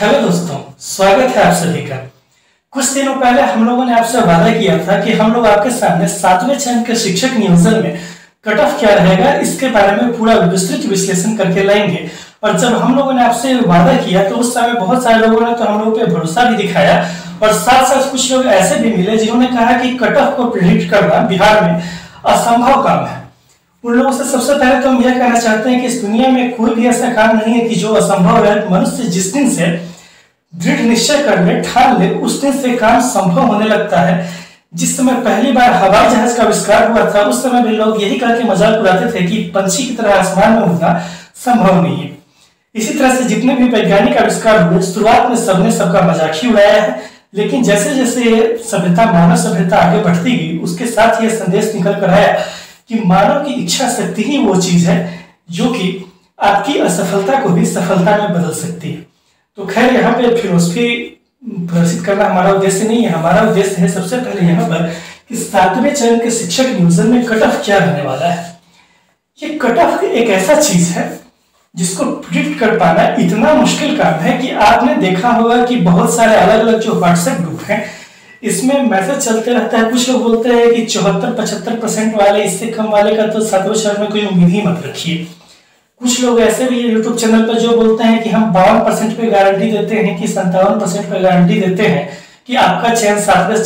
Hello दोस्तों, स्वागत है आप सभी का। कुछ दिनों पहले हम लोगों ने आपसे वादा किया था कि हम लोग आपके सामने 7वें चरण के शिक्षक नियोजन में कट ऑफ क्या रहेगा इसके बारे में पूरा विस्तृत विश्लेषण करके लाएंगे। और जब हम लोगों ने आपसे वादा किया तो उस समय बहुत सारे लोगों ने तो हम लोगों पे भरोसा भी दिखाया और साथ साथ कुछ लोग ऐसे भी मिले जिन्होंने कहा कि कट ऑफ को प्रिडिक्ट करना बिहार में असंभव काम है। उन लोगों से सबसे पहले तो हम यह कहना चाहते हैं कि इस दुनिया में कोई भी ऐसा काम नहीं है कि जो असंभव है। मनुष्य जिस दिन से दृढ़ निश्चय कर ले, ठान ले, उस दिन से काम संभव होने लगता है। जिस समय पहली बार हवाई जहाज का आविष्कार हुआ था उस समय भी लोग यही कह के मजाक उड़ाते थे कि पंछी की तरह आसमान में उड़ना संभव नहीं है। इसी तरह से जितने भी वैज्ञानिक आविष्कार हुए शुरुआत में सबने सबका मजाक ही उड़ाया है, लेकिन जैसे जैसे सभ्यता मानव सभ्यता आगे बढ़ती गई उसके साथ यह संदेश निकल कर आया कि मानव की इच्छा शक्ति ही वो चीज है जो कि आपकी असफलता को भी सफलता में बदल सकती है। तो खैर यहाँ पे फिलोसफी प्रदर्शित करना हमारा उद्देश्य नहीं है। हमारा उद्देश्य है सबसे पहले यहाँ पर कि 7वें चरण के शिक्षक नियोजन में कट ऑफ क्या रहने वाला है। ये कट ऑफ एक ऐसा चीज है जिसको प्रिडिक्ट कर पाना इतना मुश्किल काम है कि आपने देखा होगा कि बहुत सारे अलग अलग जो व्हाट्सएप ग्रुप हैं इसमें मैसेज चलते रहता है। कुछ लोग बोलते हैं कि 74-75% वाले, इससे कम वाले का तो 7वें चरण में कोई उम्मीद ही मत रखिए। कुछ लोग ऐसे भी यूट्यूब चैनल पर जो बोलते हैं कि हम 52% पे गारंटी देते हैं कि 57% पे गारंटी देते हैं कि आपका चयन 7वें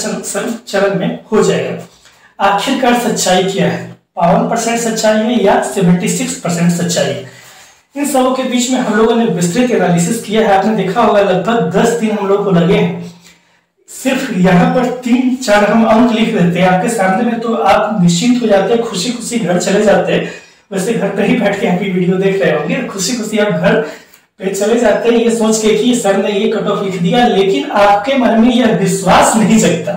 चरण में हो जाएगा। आखिरकार सच्चाई क्या है? 52% सच्चाई है या 76% सच्चाई है? इन सबों के बीच में हम लोगों ने विस्तृत एनालिसिस किया है। आपने देखा होगा लगभग 10 दिन हम लोग को लगे हैं। सिर्फ यहाँ पर 3-4 हम अंक लिख देते हैं आपके सामने में तो आप निश्चिंत हो जाते हैं, खुशी खुशी घर चले जाते हैं। वैसे घर पे ही बैठ के आप वीडियो देख रहे होंगे, खुशी खुशी आप घर पे चले जाते हैं ये सोच के कि सर ने ये कट ऑफ लिख दिया, लेकिन आपके मन में यह विश्वास नहीं जगता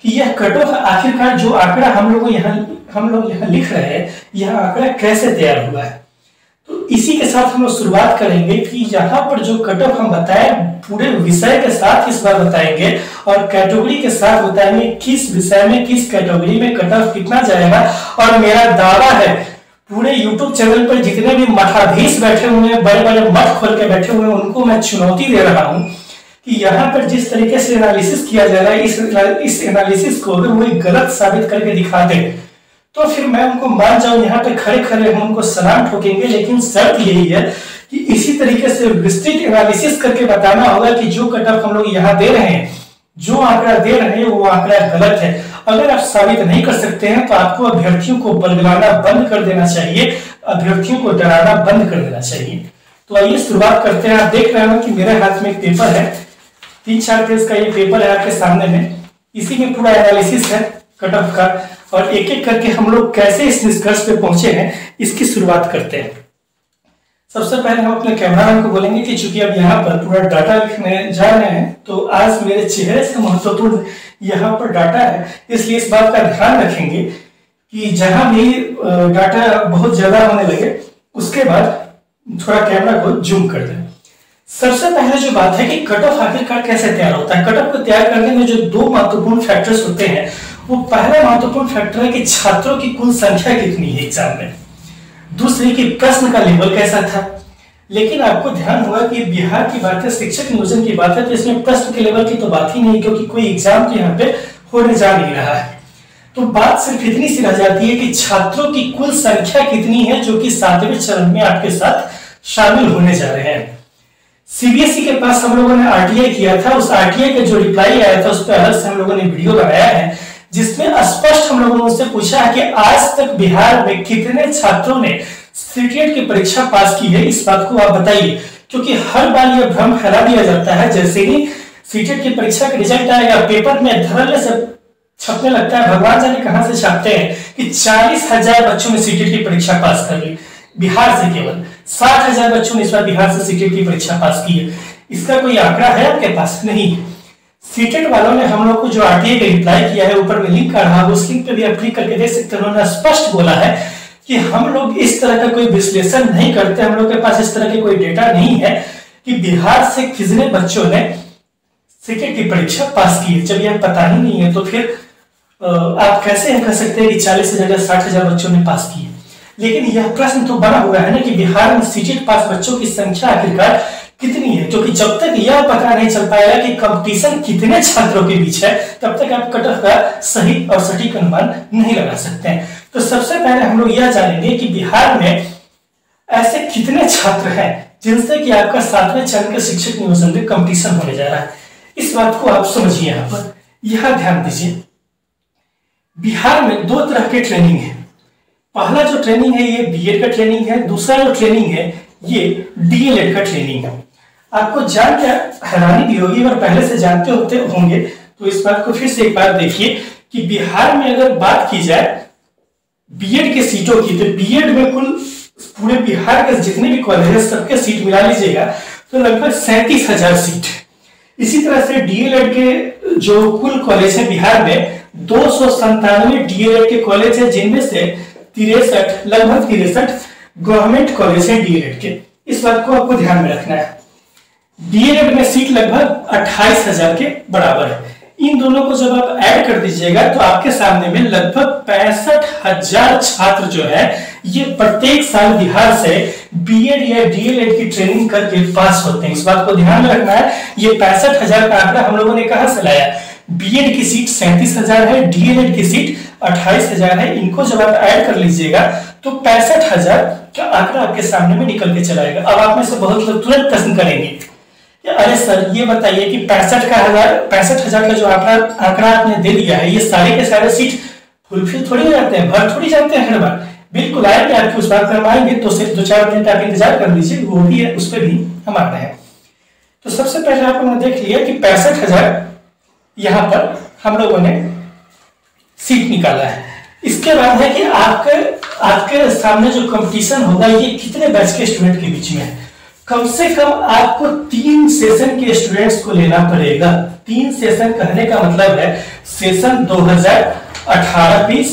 कि यह कट ऑफ आखिरकार जो आंकड़ा हम लोग यहाँ लिख रहे हैं यह आंकड़ा कैसे तैयार हुआ है। तो इसी के साथ हम लोग शुरुआत करेंगे कि यहाँ पर जो कट ऑफ हम बताएं पूरे विषय के साथ इस बार बताएंगे और कैटेगरी के साथ बताएंगे किस विषय में किस कैटेगरी में कट ऑफ कितना जाएगा। और मेरा दावा है पूरे YouTube चैनल पर जितने भी मठाधीश बैठे हुए हैं, बड़े बड़े मठ खोल के बैठे हुए हैं, उनको मैं चुनौती दे रहा हूं कि यहाँ पर जिस तरीके से एनालिसिस किया जा रहा है इस एनालिसिस को अगर वो गलत साबित करके दिखा दे तो फिर मैं उनको मान जाऊं, यहाँ पे खड़े खड़े हम उनको सलाम ठोकेंगे। लेकिन शर्त यही है कि इसी तरीके से विस्तृत एनालिसिस करके बताना होगा कि जो कट ऑफ हम लोग यहाँ दे रहे हैं, जो आंकड़ा दे रहे हैं वो आंकड़ा गलत है। अगर आप साबित नहीं कर सकते हैं तो आपको अभ्यर्थियों को बलगलाना बंद कर देना चाहिए, अभ्यर्थियों को डराना बंद कर देना चाहिए। तो आइए शुरुआत करते हैं। आप देख रहे हो कि मेरे हाथ में एक पेपर है, 3-4 पेज का ये पेपर है आपके सामने में। इसी में पूरा एनालिसिस है कट ऑफ का और एक एक करके हम लोग कैसे इस निष्कर्ष पे पहुंचे हैं इसकी शुरुआत करते हैं। सबसे पहले हम अपने कैमरामैन को बोलेंगे कि चूंकि अब यहाँ पर पूरा डाटा लिखने जा रहे हैं तो आज मेरे चेहरे से महत्वपूर्ण यहाँ पर डाटा है, इसलिए इस बात का ध्यान रखेंगे कि जहां भी डाटा बहुत ज्यादा होने लगे उसके बाद थोड़ा कैमरा को जूम कर दें। सबसे पहले जो बात है कि कट ऑफ आखिरकार कैसे तैयार होता है। कट ऑफ को तैयार करने में जो 2 महत्वपूर्ण फैक्टर्स होते हैं, वो पहला महत्वपूर्ण फैक्टर है कि छात्रों की कुल संख्या कितनी है एग्जाम में, दूसरी की प्रश्न का लेवल कैसा था। लेकिन आपको ध्यान होगा कि बिहार की बात है, शिक्षक नियोजन की बात है, तो इसमें प्रश्न के लेवल की तो बात ही नहीं, क्योंकि कोई एग्जाम तो यहाँ पे होने जा नहीं रहा है। तो बात सिर्फ इतनी सी रह जाती है कि छात्रों की कुल संख्या कितनी है जो कि 7वें चरण में आपके साथ शामिल होने जा रहे हैं। सीबीएसई के पास हम लोगों ने आरटीआई किया था, उस आरटीआई का जो रिप्लाई आया था उस पर अलग से हम लोगों ने वीडियो बनाया है जिसमें स्पष्ट हम लोगों ने उससे पूछा है कि आज तक बिहार में कितने छात्रों ने सीटेट की परीक्षा पास की है, इस बात को आप बताइए। क्योंकि हर बार यह भ्रम फैला दिया जाता है जैसे ही सीटेट की परीक्षा का रिजल्ट आएगा पेपर में धड़ल्ले से छपने लगता है, भगवान जाने कहां से छापते हैं कि 40,000 बच्चों ने सीटेट की परीक्षा पास कर ली। बिहार से केवल 60,000 बच्चों ने इस बार बिहार से सीटेट की परीक्षा पास की है। इसका कोई आंकड़ा है आपके पास? नहीं। सीटेट वालों ने हम लोग को जो आरटीआई का रिप्लाई किया है, ऊपर में लिंक आ रहा है, उस लिंक पे भी आप क्लिक करके देख सकते हैं। उन्होंने स्पष्ट बोला है कि हम लोग इस तरह का कोई विश्लेषण नहीं करते, हम लोग के पास इस तरह के कोई डेटा नहीं है कि बिहार से कितने बच्चों ने सीटेट की परीक्षा पास की है। जब यह पता ही नहीं है तो फिर आप कैसे कह सकते हैं कि 40,000 या 60,000 बच्चों ने पास की है। लेकिन यह प्रश्न तो बना हुआ है ना कि बिहार में सीटेट पास बच्चों की संख्या आखिरकार कितनी है, क्योंकि जब तक यह पता नहीं चल पाएगा कि कंपटीशन कितने छात्रों के बीच है, तब तक आप कट ऑफ का सही और सटीक अनुमान नहीं लगा सकते हैं। तो सबसे पहले हम लोग यह जानेंगे कि बिहार में ऐसे कितने छात्र हैं जिनसे कि आपका 7वें चरण के शिक्षक नियोजन में कंपटीशन होने जा रहा है। इस बात को आप समझिए, यहाँ पर यह ध्यान दीजिए। बिहार में 2 तरह के ट्रेनिंग है। पहला जो ट्रेनिंग है ये बीएड का ट्रेनिंग है, दूसरा जो ट्रेनिंग है ये डीएलएड का ट्रेनिंग है। आपको जान के हैरानी भी होगी और पहले से जानते होते होंगे, तो इस बात को फिर से एक बार देखिए कि बिहार में अगर बात की जाए बीएड के सीटों की, तो बीएड में कुल पूरे बिहार के जितने भी कॉलेज है सबके सीट मिला लीजिएगा तो लगभग 37,000 सीट। इसी तरह से डीएलएड के जो कुल कॉलेज है बिहार में 297 डीएलएड के कॉलेज है, जिनमें से लगभग 63 गवर्नमेंट कॉलेज है डीएलएड के। इस बात को आपको ध्यान में रखना है। डीएलएड में सीट लगभग 28,000 के बराबर है। इन दोनों को जब आप ऐड कर दीजिएगा तो आपके सामने में लगभग 65,000 छात्र जो है ये प्रत्येक साल बिहार से बीएड या डीएलएड की ट्रेनिंग करके पास होते हैं। इस बात को ध्यान में रखना है। ये 65,000 का आंकड़ा हम लोगों ने कहां से लाया? बीएड की सीट 37,000 है, डीएलएड की सीट 28,000 है। इनको जब आप ऐड कर लीजिएगा तो 65,000 का आंकड़ा आपके सामने में निकल के चला आएगा। अब आप में से बहुत लोग तुरंत प्रश्न करेंगे, अरे सर ये बताइए कि 65,000 का जो आंकड़ा आपने दे दिया है, ये सारे के सारे सीट फुलफिल थोड़ी हो जाते हैं, भर थोड़ी जाते हैं हर बार। बिल्कुल आएंगे, आपकी उस बात पर हम आएंगे, तो सिर्फ 2-4 मिनट आप इंतजार कर लीजिए, वो भी है, उस पर भी हम आ रहे हैं। तो सबसे पहले आप लोगों ने देख लिया कि 65,000 यहाँ पर हम लोगों ने सीट निकाला है। इसके बाद है कि आपके सामने जो कंपटीशन होगा ये कितने बैच के स्टूडेंट के बीच में है। कम से कम आपको 3 सेशन के स्टूडेंट्स को लेना पड़ेगा। 3 सेशन कहने का मतलब है सेशन 2018-20,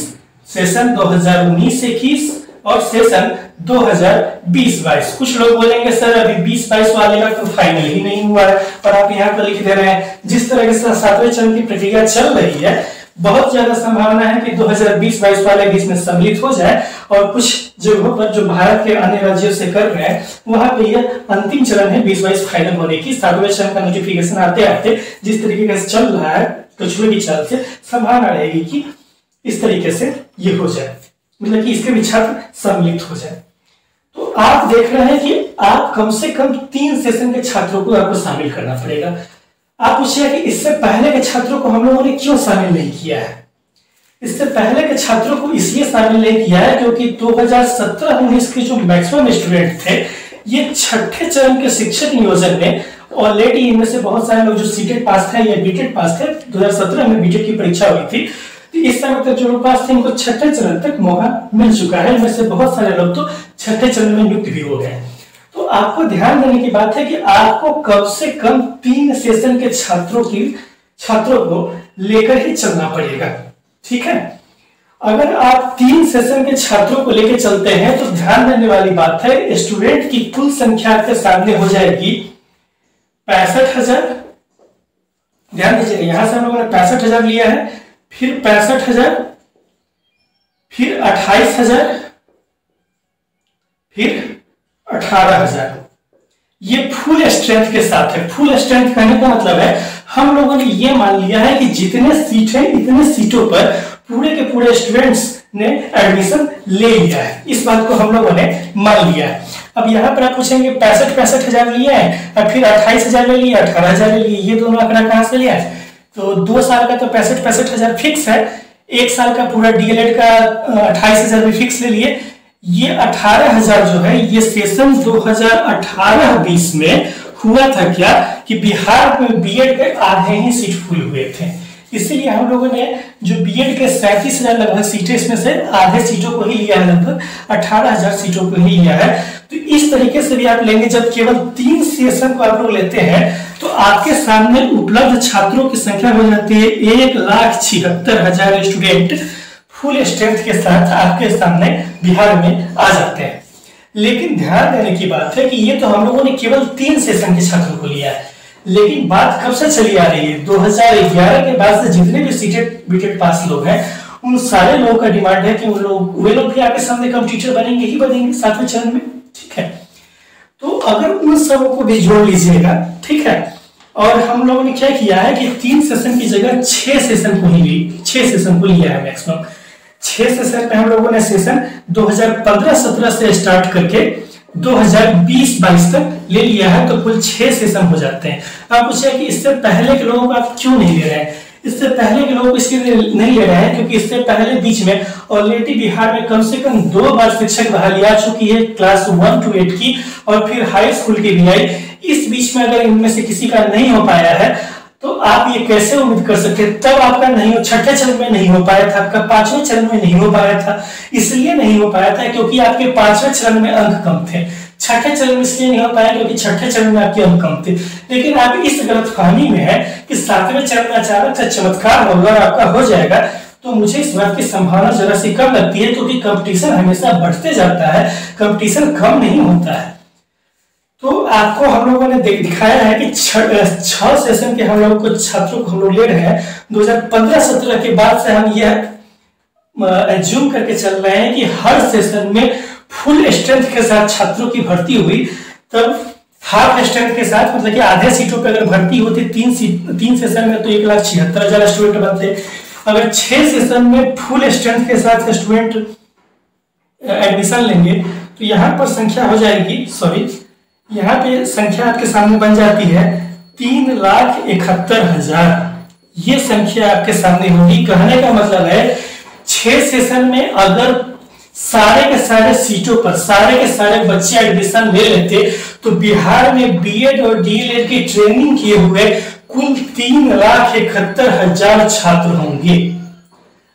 सेशन 2019-21 और सेशन 2020-22। कुछ लोग बोलेंगे सर अभी 20-22 वाले का तो फाइनल ही नहीं हुआ है, और आप यहाँ पर लिख दे रहे हैं। जिस तरह से 7वें चरण की प्रक्रिया चल रही है, बहुत ज्यादा संभावना है कि 2020-22 वाले भी इसमें सम्मिलित हो जाए, और कुछ जगहों पर जो भारत के अन्य राज्यों से कर रहे हैं वहां पे यह अंतिम चरण है 20-22 फाइनल होने की। 7वें चरण का नोटिफिकेशन आते आते जिस तरीके से चल रहा है कछुए की चाल से संभावना रहेगी कि इस तरीके से ये हो जाए, मतलब कि इसके भी छात्र सम्मिलित हो जाए। तो आप देख रहे हैं कि आप कम से कम 3 सेशन के छात्रों को आपको शामिल करना पड़ेगा। आप पूछिए कि इससे पहले के छात्रों को हम लोगों ने क्यों शामिल नहीं किया है? इससे पहले के छात्रों को इसलिए शामिल नहीं किया है क्योंकि 2017-19 के जो मैक्सिमम स्टूडेंट थे ये 6ठे चरण के शिक्षक नियोजन में ऑलरेडी, इनमें से बहुत सारे लोग जो सीटेट पास थे या बीटेट पास थे, 2017 में बीटेट की परीक्षा हुई थी, तो इस समय तक जो लोग पास थे इनको 6ठे चरण तक मौका मिल चुका है। इनमें से बहुत सारे लोग तो 6ठे चरण में नियुक्त भी हो गए। तो आपको ध्यान देने की बात है कि आपको कम से कम 3 सेशन के छात्रों को लेकर ही चलना पड़ेगा, ठीक है। अगर आप 3 सेशन के छात्रों को लेकर चलते हैं तो ध्यान देने वाली बात है, स्टूडेंट की कुल संख्या के सामने हो जाएगी 65,000। ध्यान दीजिएगा, यहां से हम लोगों ने 65,000 लिया है, फिर 65,000, फिर 28,000, फिर 18,000। ये फुल स्ट्रेंथ के साथ है। फुल स्ट्रेंथ कहने का मतलब है हम लोगों ने ये मान लिया है कि जितने सीट है इतने सीटों पर पूरे के पूरे स्टूडेंट्स ने एडमिशन ले लिया है। इस बात को हम लोगों ने मान लिया है। अब यहाँ पर आप पूछेंगे 65,000 लिया है और फिर 28,000 ले लिया, 18,000 ले लिया, ये दोनों आंकड़ा कहां से लिया है? तो 2 साल का तो 65,000 फिक्स है, 1 साल का पूरा डीएलएड का 28,000 भी फिक्स ले लिए। ये 18,000 जो है ये सेशन 2018-20 में हुआ था क्या कि बिहार में बीएड के आधे ही सीट फुल हुए थे, इसीलिए हम लोगों ने जो बीएड के 37,000 लगभग सीटें, इसमें से आधे सीटों को ही लिया है, लगभग 18,000 सीटों को ही लिया है। तो इस तरीके से भी आप लेंगे, जब केवल 3 सेशन को आप लोग लेते हैं तो आपके सामने उपलब्ध छात्रों की संख्या हो जाती है 1,76,000 स्टूडेंट फुल स्ट्रेंथ के साथ आपके सामने बिहार में आ जाते हैं। लेकिन ध्यान देने की बात है कि ये तो हम लोगों ने केवल 3 सेशन के छात्रों को लिया है, लेकिन बात कब से चली आ रही है? 2011 के बाद से जितने भी सीटेट बीटेट पास लोग हैं उन सारे लोगों का डिमांड है कि वे लोग भी आपके सामने कॉम्पिटिटर बनेंगे ही बनेंगे 7वें चरण में, ठीक है। तो अगर उन सबको भी जोड़ लीजिएगा, ठीक है, और हम लोगों ने क्या किया है कि 3 सेशन की जगह 6 सेशन को लिया है मैक्सिमम। 6 सेशन में हम लोगों ने सेशन 2015-17 से स्टार्ट करके 2020-22 तक ले लिया है, तो कुल 6 सेशन हो जाते हैं। आप पूछे कि इससे पहले के लोगों को आप क्यों नहीं ले रहे हैं? इससे पहले के लोग इसलिए नहीं ले रहे हैं क्योंकि इससे पहले बीच में ऑलरेडी बिहार में कम से कम 2 बार शिक्षक बहाली आ चुकी है, क्लास 1 to 8 की, और फिर हाई स्कूल की भी आई। इस बीच में अगर इनमें से किसी का नहीं हो पाया है तो आप ये कैसे उम्मीद कर सकते हैं? तब आपका नहीं, छठे चरण में नहीं हो पाया था, आपका 5वें चरण में नहीं हो पाया था। इसलिए नहीं हो पाया था क्योंकि आपके 5वें चरण में अंक कम थे। छठे चरण में इसलिए नहीं हो पाया क्योंकि छठे चरण में आपके अंक कम थे। लेकिन आप इस गलतफहमी में है कि 7वें चरण में अचानक से चमत्कार होगा और आपका हो जाएगा, तो मुझे इस बात की संभावना जरा सी कम लगती है, क्योंकि कंपटीशन हमेशा बढ़ते जाता है, कंपटीशन कम नहीं होता है। तो आपको हम लोगों ने दिखाया है कि 6 सेशन के हम लोगों को छात्रों को हम लोग ले रहे हैं। 2015-17 के बाद से हम यह एज्यूम करके चल रहे हैं कि हर सेशन में फुल स्ट्रेंथ के साथ छात्रों की भर्ती हुई। तब हाफ स्ट्रेंथ के साथ, मतलब कि आधे सीटों पर अगर भर्ती होती 3 सेशन में, तो 1,76,000 स्टूडेंट बनते। अगर 6 सेशन में फुल स्ट्रेंथ के साथ स्टूडेंट एडमिशन लेंगे तो यहाँ पर संख्या हो जाएगी, यहाँ पे संख्या आपके सामने बन जाती है 3,71,000। ये संख्या आपके सामने होगी। कहने का मतलब है 6 सेशन में अगर सारे के सारे सीटों पर सारे के सारे बच्चे एडमिशन ले लेते तो बिहार में बीएड और डीएलएड की ट्रेनिंग किए हुए कुल 3,71,000 छात्र होंगे।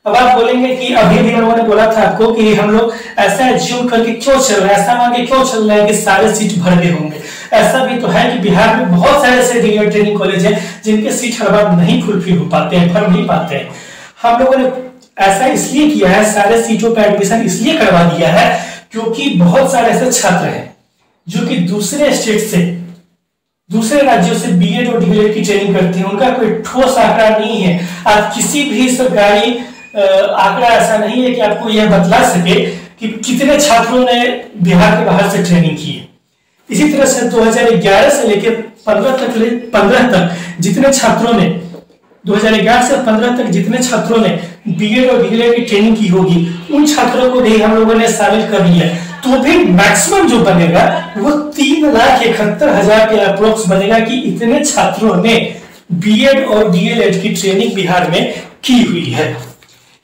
अब आप बोलेंगे कि अभी भी हम लोगों ने बोला था आपको कि हम लोग ऐसा एज्यूम करके क्यों चल रहे हैं, ऐसा मान के क्यों चल रहे हैं कि सारे सीट भर गए होंगे। ऐसा भी तो है कि बिहार में बहुत सारे ऐसे डीएलएड ट्रेनिंग कॉलेज हैं जिनके सीट हर बार नहीं फुलफिल हो पाते हैं, भर नहीं पाते हैं। हम लोगों ने ऐसा इसलिए किया है, सारे सीटों पर एडमिशन इसलिए करवा दिया है क्योंकि बहुत सारे ऐसे छात्र हैं जो कि दूसरे स्टेट से, दूसरे राज्यों से बीएड और डीएलएड की ट्रेनिंग करते हैं। उनका कोई ठोस आंकड़ा नहीं है। आज किसी भी सरकारी आंकड़ा ऐसा नहीं है कि आपको यह बतला सके कि कितने छात्रों ने बिहार के बाहर से ट्रेनिंग की है। इसी तरह से 2011 से लेकर 15 तक जितने छात्रों ने 2011 से 15 तक जितने छात्रों ने बीएड और डीएलएड की ट्रेनिंग की होगी, उन छात्रों को भी हम लोगों ने शामिल कर लिया। तो भी मैक्सिमम जो बनेगा वो 3,71,000 के अप्रोक्स बनेगा कि इतने छात्रों ने बीएड और डीएलएड की ट्रेनिंग बिहार में की हुई है।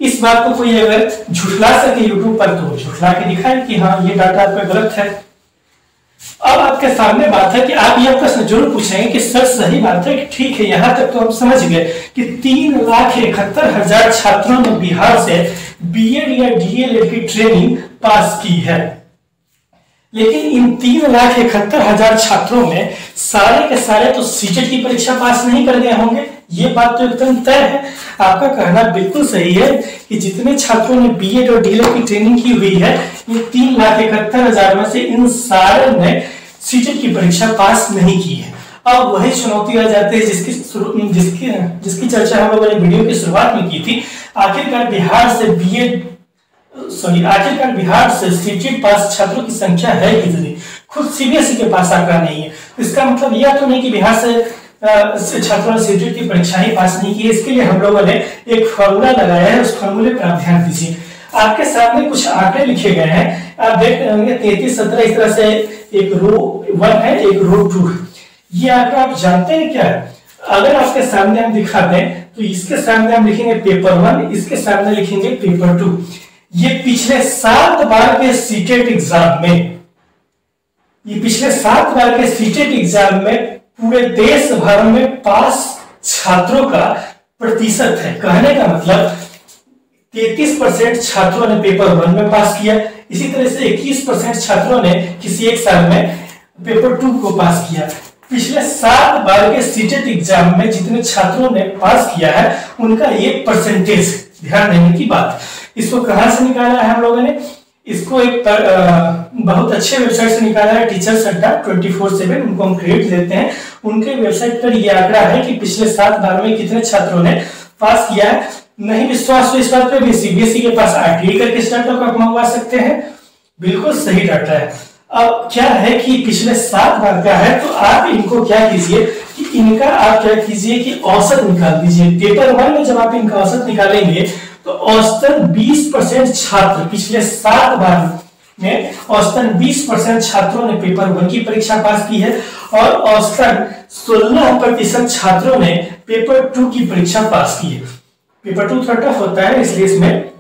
इस बात को कोई अगर झुठला सके यूट्यूब पर तो झुठला के दिखाए कि हाँ ये डाटा आपका गलत है। अब आपके सामने बात है कि आप यह प्रश्न जरूर पूछेंगे कि सर सही बात है कि ठीक है, यहां तक तो हम समझ गए कि 3,71,000 छात्रों ने बिहार से बीएड या डीएलएड की ट्रेनिंग पास की है। लेकिन इन 3,71,000 छात्रों में सारे के सारे तो सीटेट की परीक्षा पास नहीं कर गए होंगे। ये बात तो एकदम तय है। आपका कहना बिल्कुल सही है कि जितने छात्रों ने बीएड और डीएलएड की ट्रेनिंग की हुई है, ये 3,71,000 में से इन सारे ने सीटेट की परीक्षा पास नहीं की है। अब वही चुनौती आ जाती है जिसकी चर्चा हम लोगों ने वीडियो की शुरुआत में की थी। आखिरकार बिहार से सीटेट पास छात्रों की संख्या है कितनी? खुद सीबीएसई के पास आंकड़ा नहीं है। इसका मतलब यह तो नहीं कि बिहार से छात्रों ने सीटेट की परीक्षा ही पास नहीं की। इसके लिए हम लोगों ने एक फॉर्मूला लगाया है, उस फॉर्मूले पर आप ध्यान दीजिए। आपके सामने कुछ आंकड़े लिखे गए हैं, आप देख रहे होंगे 33, 17 इस तरह से एक रो 1 है, एक रो 2 है। ये आंकड़ा आप जानते हैं क्या है? अगर आपके सामने हम दिखा दें तो इसके सामने हम लिखेंगे पेपर 1, इसके सामने लिखेंगे पेपर 2। ये पिछले 7 बार के सीटेट एग्जाम में, ये पिछले 7 बार के सीटेट एग्जाम में पूरे देश भर में पास छात्रों का प्रतिशत है। कहने का मतलब 33% छात्रों ने पेपर 1 में पास किया, इसी तरह से 21% छात्रों ने किसी एक साल में पेपर 2 को पास किया। पिछले 7 बार के सीटेट एग्जाम में जितने छात्रों ने पास किया है उनका ये परसेंटेज ध्यान देने की बात। इसको कहां से निकाला है हम लोगों ने? इसको एक बहुत अच्छे वेबसाइट से निकाला है, टीचर्स अड्डा 24/7, उनको हम क्रेडिट देते हैं। उनके वेबसाइट पर यह आंकड़ा है कि पिछले 7 बार में कितने छात्रों ने पास किया है। नहीं विश्वास तो इस बात पे भी सीबीएसई के पास आरटीई करके इस डाटा को आप मंगवा सकते हैं। बिल्कुल सही डाटा है। अब क्या है कि पिछले 7 बार का है, तो आप इनको क्या कीजिए कि इनका आप क्या कीजिए कि औसत निकाल दीजिए। पेपर 1 में जब आप इनका औसत निकालेंगे तो औसतन 20% छात्र पिछले 7 बार में औसतन 20% छात्रों ने पेपर 1 की परीक्षा पास की है और औसतन 16% छात्रों ने पेपर 2 की परीक्षा पास की है। पेपर 2 थोड़ा टफ होता है, इसलिए इसमें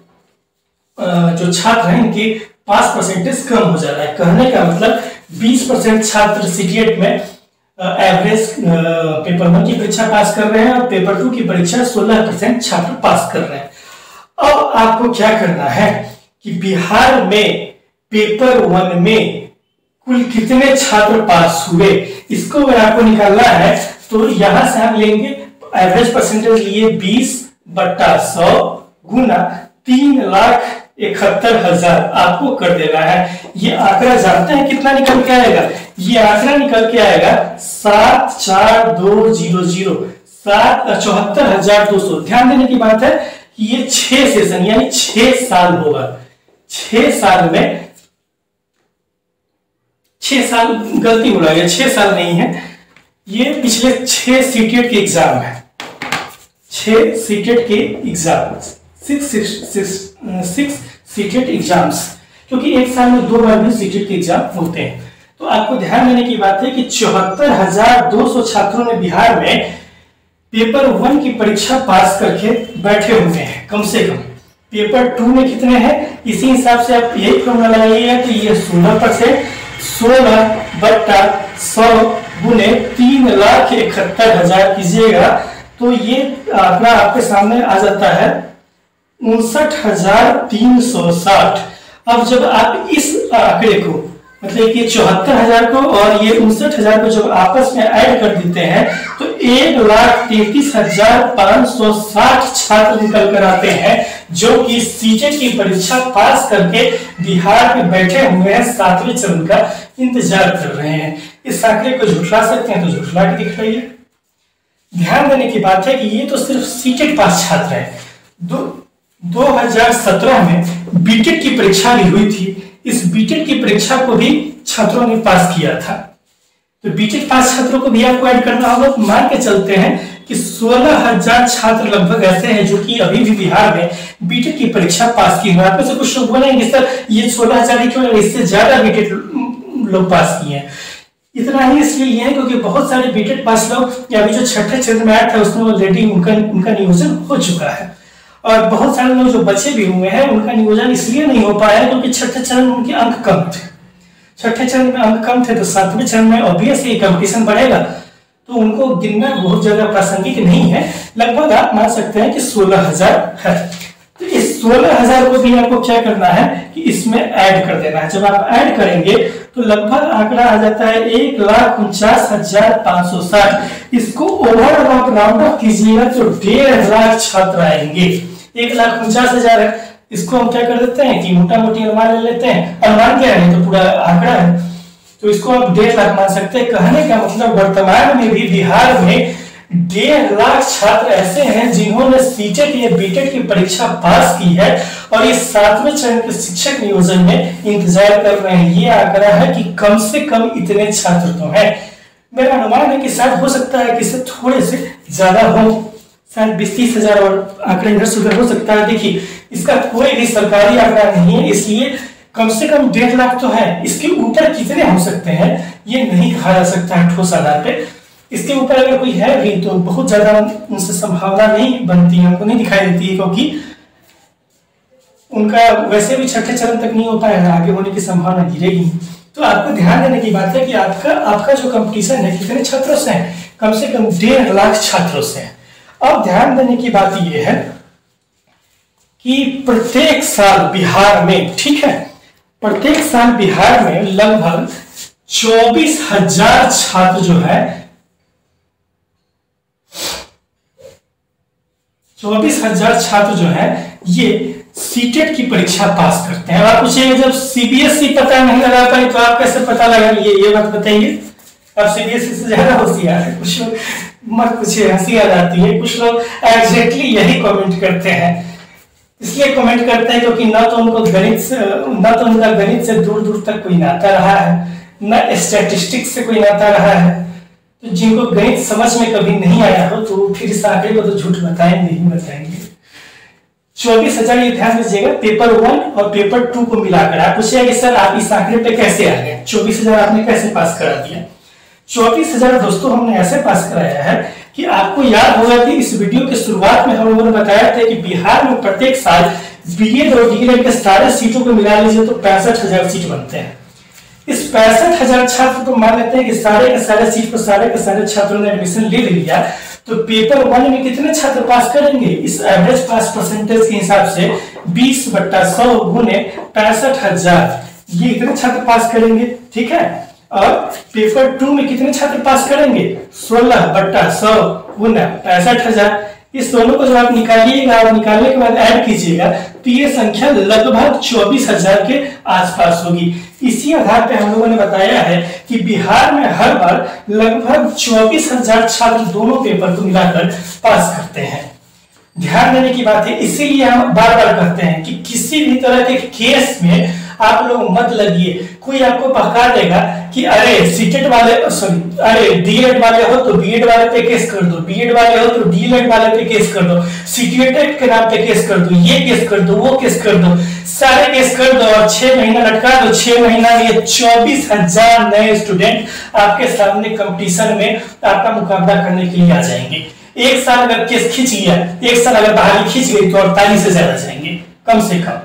जो छात्र हैं इनकी पास परसेंटेज कम हो जा रहा है। कहने का मतलब 20% छात्र सीटीएट में एवरेज पेपर 1 की परीक्षा पास कर रहे हैं और पेपर 2 की परीक्षा 16% छात्र पास कर रहे हैं। अब आपको क्या करना है कि बिहार में पेपर 1 में कुल कितने छात्र पास हुए, इसको अगर आपको निकालना है तो यहां से हम लेंगे एवरेज परसेंटेज लिए 20/100 गुना 3,71,000 आपको कर देना है। ये आंकड़ा जानते हैं कितना निकल के आएगा? ये आंकड़ा निकल के आएगा 74200 74,200। ध्यान देने की बात है कि ये 6 सेशन यानी 6 साल होगा। 6 साल में 6 साल गलती बोला गया, 6 साल नहीं है, ये पिछले 6 सीटेट के एग्जाम है। 6 सीटेट के एग्जाम, 6 सीटेट एग्जाम्स, क्योंकि एक साल में 2 बार भी सीटेट के एग्जाम होते हैं। तो आपको ध्यान देने की बात है कि 74,200 छात्रों ने बिहार में पेपर 1 की परीक्षा पास करके बैठे हुए हैं कम से कम। पेपर 2 में कितने हैं इसी हिसाब से आप यही फॉर्मूला लगाइएगा, तो ये 16% 16/100 गुने 3,71,000 कीजिएगा तो ये आंकड़ा आपके सामने आ जाता है 59,360। अब जब आप इस आंकड़े को मतलब कि 74,000 को और ये 59,000 को जब आपस में ऐड कर देते हैं तो 1,33,560 छात्र निकल कर आते हैं जो कि सीटेट की परीक्षा पास करके बिहार में बैठे हुए हैं, 7वें चरण का इंतजार कर रहे हैं। इस आंकड़े को झुठला सकते हैं तो झुठला के दिखाइए। ध्यान देने की बात है कि ये तो सिर्फ सीटेट पास छात्र है। 2017 में बीटेट की परीक्षा भी हुई थी। इस बीटेट की परीक्षा को भी छात्रों ने पास किया था, तो बीटेट पास छात्रों को भी आपको ऐड करना होगा। तो मान के चलते हैं कि 16,000 छात्र लगभग ऐसे हैं जो कि अभी भी बिहार में बीटेट की परीक्षा पास की है। आप में से कुछ लोग बोलेंगे सर ये 16,000 ही क्यों, इससे ज्यादा बीटेट लोग पास किए हैं। इतना ही इसलिए लिए हैं क्योंकि बहुत सारे बीटेट पास लोग या अभी जो 6ठे चरण में आया था उसमें ऑलरेडी उनका नियोजन हो चुका है, और बहुत सारे लोग जो बचे भी हुए हैं उनका नियोजन इसलिए नहीं हो पाया क्योंकि 6ठे चरण में उनके अंक कम थे। 6ठे चरण में अंक कम थे तो 7वें चरण में ऑब्वियसली कंपटीशन बढ़ेगा, तो उनको गिनना बहुत ज्यादा प्रासंगिक नहीं है। लगभग आप मान सकते हैं कि 16,000 है। तो इस 16,000 को भी आपको क्या करना है कि इसमें ऐड कर देना है। जब आप ऐड करेंगे तो लगभग आंकड़ा आ जाता है 1,49,560। इसको ओवरऑल आप राउंड ऑफ कीजिएगा तो 1.5 लाख छात्र आएंगे। 1,49,000 है, इसको हम क्या कर देते हैं कि मोटा मोटी अनुमान ले लेते हैं। अनुमान क्या है तो पूरा आंकड़ा है, तो इसको आप 1.5 लाख मान सकते हैं। कहने का मतलब वर्तमान में भी बिहार में 1.5 लाख छात्र ऐसे हैं जिन्होंने सीटेट या बीटेट की परीक्षा पास की है और ये 7वें चरण के शिक्षक नियोजन में इंतजार कर रहे हैं। ये आंकड़ा है कि कम से कम इतने छात्र तो हैं। मेरा अनुमान है कि शायद हो सकता है कि इससे थोड़े से ज्यादा हो, शायद 20-30,000 और आंकड़ा इधर से उधर हो सकता है। देखिए इसका कोई भी सरकारी आंकड़ा नहीं है, इसलिए कम से कम 1.5 लाख तो है। इसके ऊपर कितने हो सकते हैं ये नहीं कहा जा सकता है ठोस आधार पे। इसके ऊपर अगर कोई है भी तो बहुत ज्यादा उनसे संभावना नहीं बनती है, हमको नहीं दिखाई देती है, क्योंकि उनका वैसे भी 6ठे चरण तक नहीं हो पाएगा, आगे होने की संभावना गिरेगी। तो आपको ध्यान देने की बात है कि आपका जो कंपटीशन है कितने छात्रों से है, कम से कम 1.5 लाख छात्रों से है। अब ध्यान देने की बात यह है कि प्रत्येक साल बिहार में, ठीक है, प्रत्येक साल बिहार में लगभग 24,000 छात्र जो है 24,000 छात्र जो है ये सीटेट की परीक्षा पास करते हैं। आप पूछिएगा जब सीबीएसई पता नहीं लगा पाए तो आप कैसे पता लगा ये बात बताइए। अब सीबीएसई से ज्यादा होशियार है कुछ लोग, मत पूछिए, हंसी आ जाती है। कुछ लोग एग्जैक्टली यही कमेंट करते हैं इसलिए कमेंट करते हैं क्योंकि ना तो उनका गणित से दूर दूर तक कोई नाता रहा है, ना स्टैटिस्टिक्स से कोई नाता रहा है। तो जिनको गणित समझ में कभी नहीं आया हो तो फिर इस आंकड़े को तो झूठ बताएंगे ही बताएंगे। 24,000 ये ध्यान दीजिएगा, पेपर 1 और पेपर 2 को मिलाकर। आप पूछिए कि सर आप इस आंकड़े पे कैसे आ गए, 24,000 आपने कैसे पास करा दिया। 24,000 दोस्तों हमने ऐसे पास कराया है कि आपको याद होगा कि इस वीडियो के शुरुआत में हम लोगों ने बताया था कि बिहार में प्रत्येक साल बीएड और डीएलएड के सारे सीटों को मिला लीजिए तो 65,000 सीट बनते हैं। इस 65,000 छात्र तो मान लेते हैं कि सारे के सारे सीट पर सारे के सारे छात्रों ने एडमिशन ले लिया, तो पेपर 1 में कितने छात्र पास करेंगे? इस एवरेज पास परसेंटेज के हिसाब से 20/100 गुने 65,000, ये इतने छात्र पास करेंगे, ठीक है। और पेपर 2 में कितने छात्र पास करेंगे? 16/100 गुना 65,000। इस दोनों को जब आप निकालिएगा और निकालने के बाद ऐड कीजिएगा तो ये संख्या लगभग 24,000 के आसपास होगी। इसी आधार पे हम लोगों ने बताया है कि बिहार में हर बार लगभग 24,000 छात्र दोनों पेपर को मिलाकर पास करते हैं। ध्यान देने की बात है, इसीलिए हम बार बार कहते हैं कि किसी भी तरह के केस में आप लोग मत लगिए। कोई आपको बहका देगा कि अरे सीटेट वाले अरे डीएड वाले हो तो बीएड वाले पे केस कर दो, बीएड वाले हो तो डीएलएड वाले पे केस कर दो, सीटेट के नाम पे केस कर दो, ये केस कर दो, वो केस कर दो, सारे केस कर दो और 6 महीना लटका दो। 6 महीना में ये 24,000 नए स्टूडेंट आपके सामने कंपटीशन में आपका मुकाबला करने के लिए आ जाएंगे। एक साल अगर केस खींच लिया, एक साल अगर बहाली खींच गई तो 48 से ज्यादा जाएंगे कम से कम,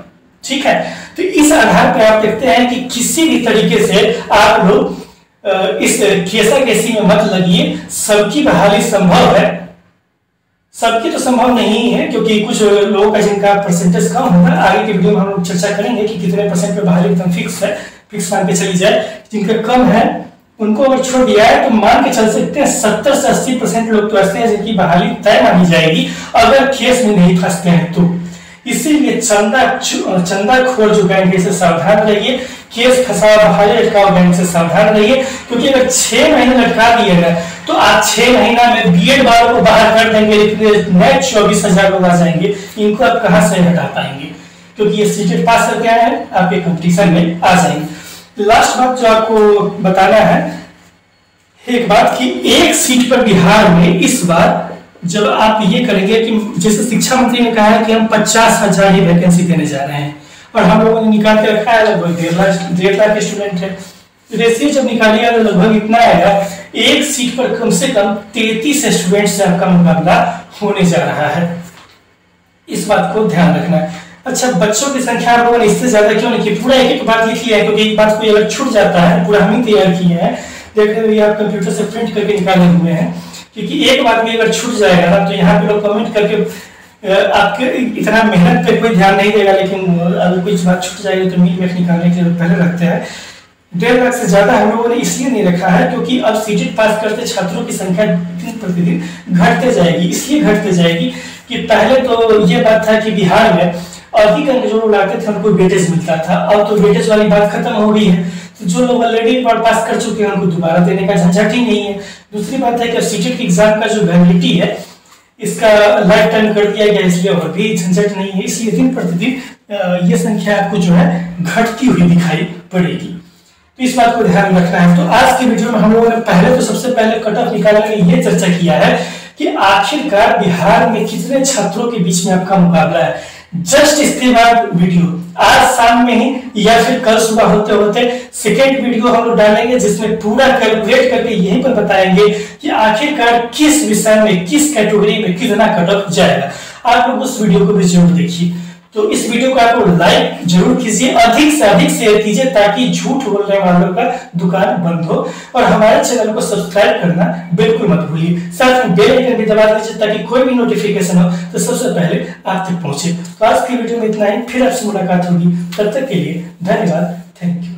ठीक है। तो इस आधार पर आप देखते हैं कि किसी भी तरीके से आप लोग इस केसी में मत लगिए। सबकी बहाली संभव है, सबकी तो संभव नहीं है क्योंकि कुछ लोगों का जिनका परसेंटेज कम होगा, आगे के वीडियो में हम लोग चर्चा करेंगे कि कितने परसेंट पे बहाली एकदम फिक्स है, फिक्स मान के चली जाए। जिनका कम है उनको अगर छोड़ दिया है तो मान के चल सकते हैं 70 से 80% लोग तो ऐसे हैं जिनकी बहाली तय मानी जाएगी अगर केस में नहीं फंसते हैं तो। इसीलिए चंदाखोर जो गैंग से सावधान रहिए, केस फंसाओ बहाली लटकाओ गैंग से सावधान रहिए, क्योंकि अगर 6 महीने लटका दिएगा तो आज 6 महीना में बीएड वालों को बाहर कर देंगे, लेकिन नए 24,000 लोग आ जाएंगे, इनको आप कहां से हटा पाएंगे? क्योंकि ये सीटेट पास करके आए हैं, आपके कंपटीशन में आ जाएंगे। लास्ट बात जो आपको बताना है एक बात कि एक सीट पर बिहार में इस बार जब आप ये करेंगे कि जैसे शिक्षा मंत्री ने कहा है कि हम 50,000 ही वैकेंसी देने जा रहे हैं और हम लोगों ने निकाल के रखा है लगभग 1.5 लाख के स्टूडेंट है, रेशियो जब निकालिएगा तो लगभग इतना आएगा। एक सीट पर कम से कम 33 स्टूडेंट से आपका मुकाबला होने जा रहा है, इस बात को ध्यान रखना है। अच्छा, बच्चों की संख्या आप लोगों ने इससे ज्यादा क्यों नहीं की? पूरा एक बात लिख लिया है क्योंकि एक बात कोई अगर छूट जाता है, पूरा हम ही तैयार किए हैं, देख रहे हो आप कंप्यूटर से प्रिंट करके निकाले हुए हैं, क्योंकि एक बात भी अगर छूट जाएगा ना तो यहाँ पे लोग कमेंट करके आपके इतना मेहनत पे कोई ध्यान नहीं देगा, लेकिन अगर कुछ बात छूट जाएगी तो मीट में निकालने के लिए पहले रखते हैं। 1.5 लाख से ज्यादा हम लोगों ने इसलिए नहीं रखा है क्योंकि अब सीटेट पास करते छात्रों की संख्या दिन प्रतिदिन घटते जाएगी। इसलिए घटते जाएगी कि पहले तो ये बात था कि बिहार में अधिक जो लोग आते थे उनको वेटेज मिलता था, अब तो वेटेज वाली बात खत्म हो गई है। तो जो लोग ऑलरेडी पास कर चुके हैं उनको दोबारा देने का झंझट ही नहीं है। दूसरी बात है कि सीटेट के एग्जाम का जो वैलिडिटी है इसका लाइफ टाइम कर दिया गया, इसलिए और भी झंझट नहीं है। इसलिए दिन प्रतिदिन ये संख्या आपको जो है घटती हुई दिखाई पड़ेगी, तो इस बात को ध्यान रखना है। तो आज की वीडियो में हम लोगों ने पहले तो सबसे पहले कट ऑफ निकालने में ये चर्चा किया है कि आखिरकार बिहार में कितने छात्रों के बीच में आपका मुकाबला है। जस्ट इसके बाद वीडियो आज शाम में ही या फिर कल सुबह होते होते सेकेंड वीडियो हम लोग डालेंगे जिसमें पूरा कैलकुलेट करके यहीं पर बताएंगे कि आखिरकार किस विषय में किस कैटेगरी में कितना कट ऑफ जाएगा। आप लोग उस वीडियो को भी जरूर देखिए। तो इस वीडियो को आप लाइक जरूर कीजिए, अधिक से अधिक शेयर कीजिए ताकि झूठ बोलने वालों का दुकान बंद हो, और हमारे चैनल को सब्सक्राइब करना बिल्कुल मत भूलिए। साथ में बेल आइकन भी दबा दीजिए ताकि कोई भी नोटिफिकेशन हो तो सबसे पहले आप तक पहुंचे। तो आज की वीडियो में इतना ही, फिर आपसे मुलाकात होगी, तब तक के लिए धन्यवाद, थैंक यू।